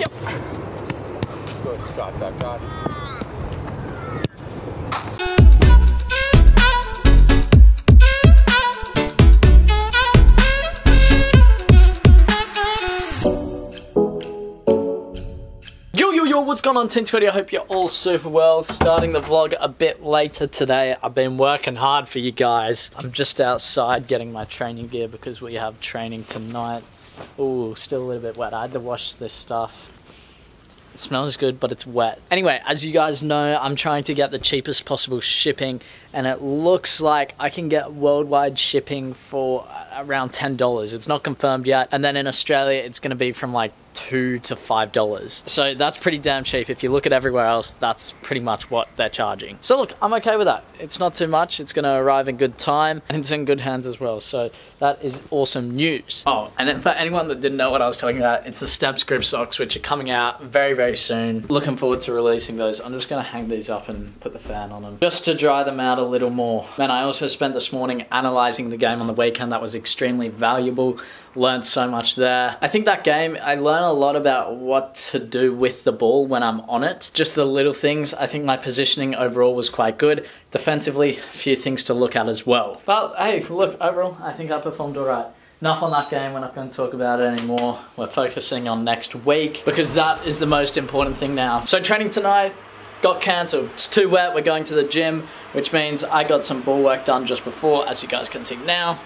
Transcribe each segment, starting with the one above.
Yep. Good shot, that shot. Yo, what's going on, Team 20? I hope you're all super well. Starting the vlog a bit later today. I've been working hard for you guys. I'm just outside getting my training gear because we have training tonight. Ooh, still a little bit wet. I had to wash this stuff. It smells good, but it's wet. Anyway, as you guys know, I'm trying to get the cheapest possible shipping, and it looks like I can get worldwide shipping for around $10. It's not confirmed yet. And then in Australia, it's going to be from like $2 to $5. So that's pretty damn cheap. If you look at everywhere else, that's pretty much what they're charging. So look, I'm okay with that. It's not too much. It's going to arrive in good time, and it's in good hands as well. So that is awesome news. Oh, and then for anyone that didn't know what I was talking about, it's the Steps grip socks, which are coming out very, very soon. Looking forward to releasing those. I'm just going to hang these up and put the fan on them just to dry them out a little more. Man, I also spent this morning analyzing the game on the weekend. That was extremely valuable. Learned so much there. I think that game, I learned a lot about what to do with the ball when I'm on it. Just the little things. I think my positioning overall was quite good. Defensively, a few things to look at as well. But hey, look, overall, I think I performed all right. Enough on that game, we're not going to talk about it anymore. We're focusing on next week because that is the most important thing now. So training tonight got cancelled. It's too wet, we're going to the gym, which means I got some ball work done just before, as you guys can see now.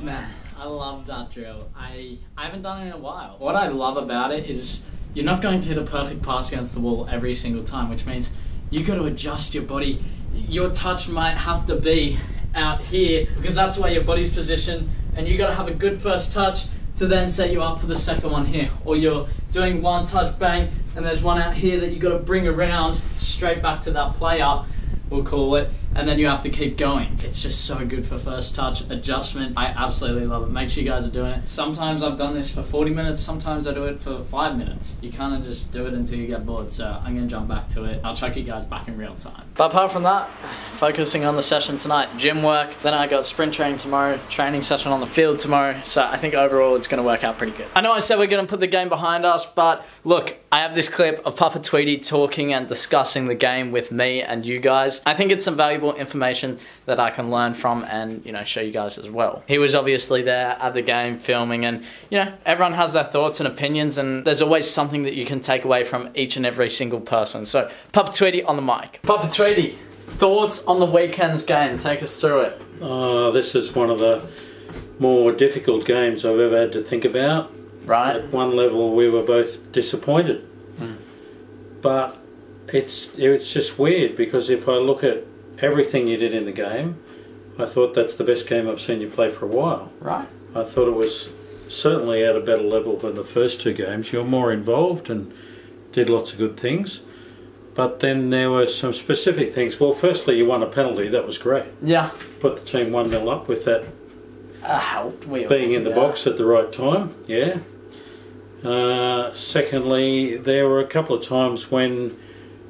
Man, I love that drill. I haven't done it in a while. What I love about it is you're not going to hit a perfect pass against the wall every single time, which means you got to adjust your body. Your touch might have to be out here because that's where your body's positioned, and you got to have a good first touch to then set you up for the second one here. Or you're doing one touch, bang, and there's one out here that you got to bring around straight back to that player, we'll call it, and then you have to keep going. It's just so good for first touch adjustment. I absolutely love it. Make sure you guys are doing it. Sometimes I've done this for 40 minutes, sometimes I do it for 5 minutes. You kind of just do it until you get bored, so I'm gonna jump back to it. I'll chuck you guys back in real time. But apart from that, focusing on the session tonight, gym work, then I got sprint training tomorrow, training session on the field tomorrow, so I think overall it's gonna work out pretty good. I know I said we're gonna put the game behind us, but look, I have this clip of Papa Tweedy talking and discussing the game with me and you guys. I think it's some valuable information that I can learn from and, you know, show you guys as well. He was obviously there at the game filming, and, you know, everyone has their thoughts and opinions, and there's always something that you can take away from each and every single person. So, Papa Tweedy on the mic. Papa Tweedy, thoughts on the weekend's game? Take us through it. This is one of the more difficult games I've ever had to think about. Right. At one level we were both disappointed. But it's just weird because if I look at everything you did in the game, I thought that's the best game I've seen you play for a while. Right. I thought it was certainly at a better level than the first two games. You're more involved and did lots of good things. But then there were some specific things. Well, firstly, you won a penalty. That was great. Yeah. Put the team 1-0 up with that helped. being in the box at the right time. Yeah. Secondly, there were a couple of times when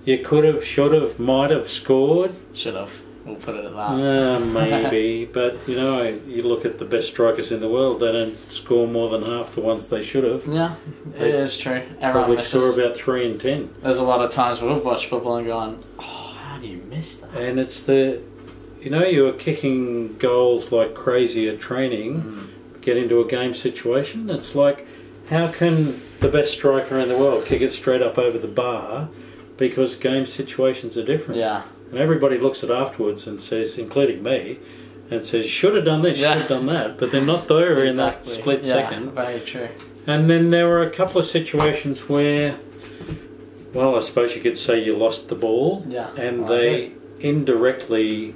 you could have, should have, might have scored. Should have. We'll put it at that. Maybe, but you know, you look at the best strikers in the world, they don't score more than half the ones they should have. Yeah, it is true. Everyone probably misses. saw about 3 in 10. There's a lot of times we've watched football and gone, oh, how do you miss that? And it's the, you know, you were kicking goals like crazy at training, get into a game situation, it's like, how can the best striker in the world kick it straight up over the bar? Because game situations are different. Yeah. And everybody looks at afterwards and says, including me, and says, should have done this, should have done that, but they're not there in that split second. Very true. And then there were a couple of situations where, well, I suppose you could say you lost the ball, and they indirectly,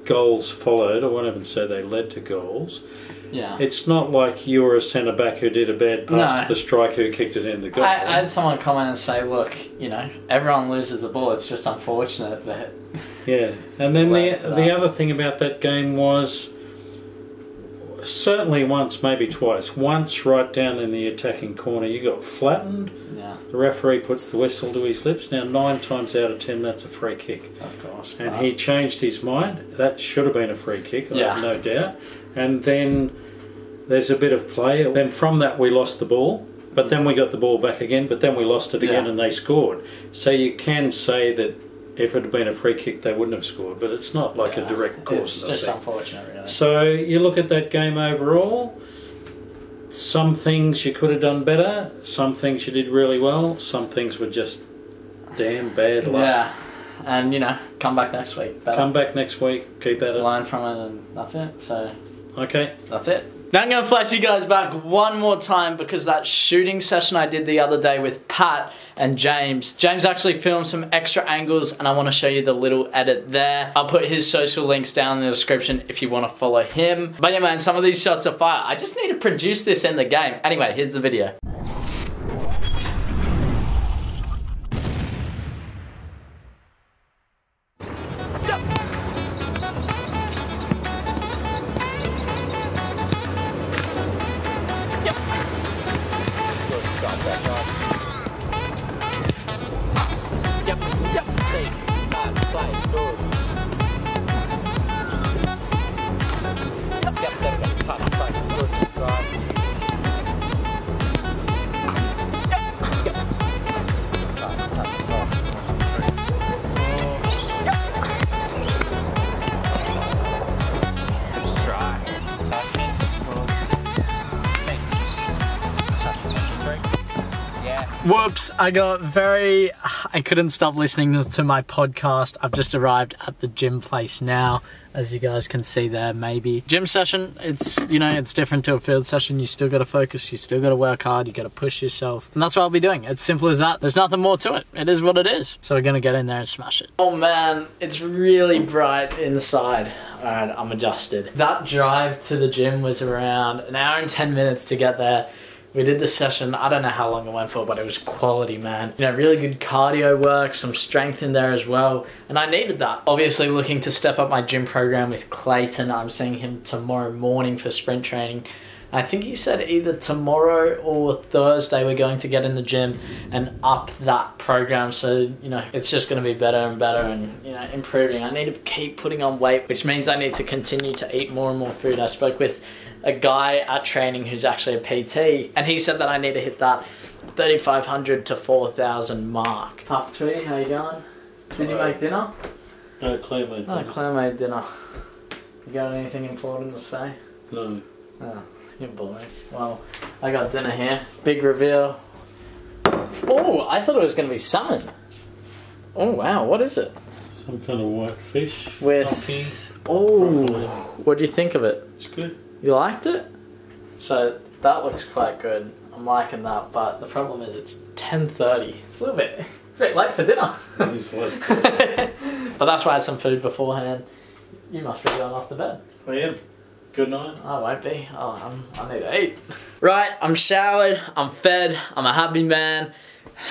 goals followed. I won't even say they led to goals. Yeah. It's not like you were a centre back who did a bad pass No. to the striker who kicked it in the goal. I had someone comment and say, look, you know, everyone loses the ball. It's just unfortunate that... Yeah. And then the other thing about that game was, certainly once, maybe twice. Once right down in the attacking corner, you got flattened. Yeah. The referee puts the whistle to his lips. Now, 9 times out of 10, that's a free kick. Of course. And he changed his mind. That should have been a free kick, I have no doubt. And then there's a bit of play. Then from that, we lost the ball. But then we got the ball back again. But then we lost it again and they scored. So you can say that if it had been a free kick, they wouldn't have scored. But it's not like a direct cause. It's just unfortunate, really. So you look at that game overall. Some things you could have done better. Some things you did really well. Some things were just damn bad luck. Yeah. And, you know, come back next week. Better. Come back next week. Keep at it. Learn from it and that's it. So, okay. That's it. Now I'm going to flash you guys back one more time because that shooting session I did the other day with Pat and James actually filmed some extra angles and I want to show you the little edit there. I'll put his social links down in the description if you want to follow him. But yeah man, some of these shots are fire. I just need to produce this in the game. Anyway, here's the video. Whoops, I couldn't stop listening to my podcast. I've just arrived at the gym place now, as you guys can see there, maybe. Gym session, it's, you know, it's different to a field session. You still got to focus, you still got to work hard, you got to push yourself. And that's what I'll be doing. It's simple as that. There's nothing more to it. It is what it is. So we're going to get in there and smash it. Oh man, it's really bright inside. Alright, I'm adjusted. That drive to the gym was around an hour and 10 minutes to get there. We did the session, I don't know how long it went for, but it was quality, man. You know, really good cardio work, some strength in there as well, and I needed that. Obviously looking to step up my gym program with Clayton. I'm seeing him tomorrow morning for sprint training. I think he said either tomorrow or Thursday we're going to get in the gym and up that program. So, you know, it's just going to be better and better and, you know, improving. I need to keep putting on weight, which means I need to continue to eat more and more food. I spoke with a guy at training who's actually a PT and he said that I need to hit that 3,500 to 4,000 mark. Up Tweety, how you going? Did you make dinner? No, Claire made dinner. Oh, Claire made dinner. You got anything important to say? No. Oh, you're boring. Well, I got dinner here. Big reveal. Oh, I thought it was going to be salmon. Oh wow, what is it? Some kind of white fish. With... Coffee. Oh, what do you think of it? It's good. You liked it? So that looks quite good. I'm liking that, but the problem is it's 10:30. It's a bit late for dinner. It's late. But that's why I had some food beforehand. You must be going off to bed. I am. Good night. I won't be. Oh, I need to eat. Right, I'm showered, I'm fed, I'm a happy man.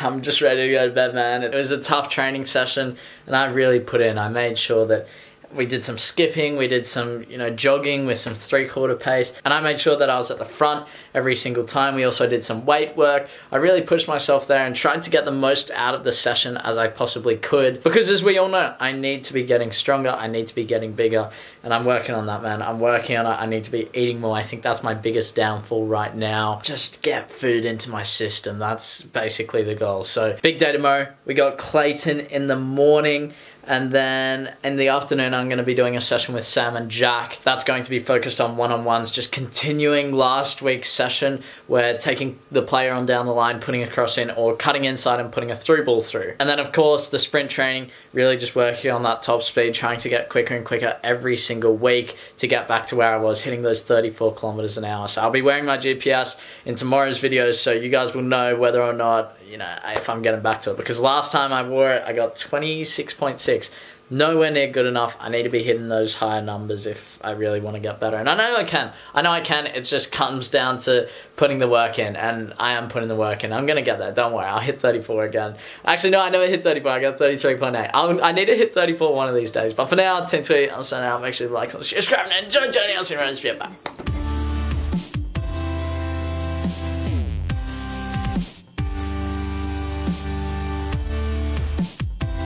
I'm just ready to go to bed, man. It was a tough training session and I really put in. I made sure that we did some skipping, we did some, you know, jogging with some 3/4 pace, and I made sure that I was at the front every single time. We also did some weight work. I really pushed myself there and tried to get the most out of the session as I possibly could, because as we all know, I need to be getting stronger, I need to be getting bigger, and I'm working on that, man. I'm working on it. I need to be eating more. I think that's my biggest downfall right now. Just get food into my system. That's basically the goal. So, big day tomorrow. We got Clayton in the morning. And then in the afternoon, I'm going to be doing a session with Sam and Jack. That's going to be focused on one-on-ones, just continuing last week's session where taking the player on down the line, putting a cross in, or cutting inside and putting a through ball through. And then, of course, the sprint training, really just working on that top speed, trying to get quicker and quicker every single week to get back to where I was, hitting those 34 kilometers an hour. So I'll be wearing my GPS in tomorrow's videos, so you guys will know whether or not, you know, if I'm getting back to it. Because last time I wore it, I got 26.6. Nowhere near good enough. I need to be hitting those higher numbers if I really want to get better. And I know I can. I know I can. It just comes down to putting the work in. And I am putting the work in. I'm going to get there. Don't worry. I'll hit 34 again. Actually, no, I never hit 34. I got 33.8. I need to hit 34 one of these days. But for now, Team Tweet, I'm signing out. Make sure you like, subscribe, and enjoy joining us in Bye.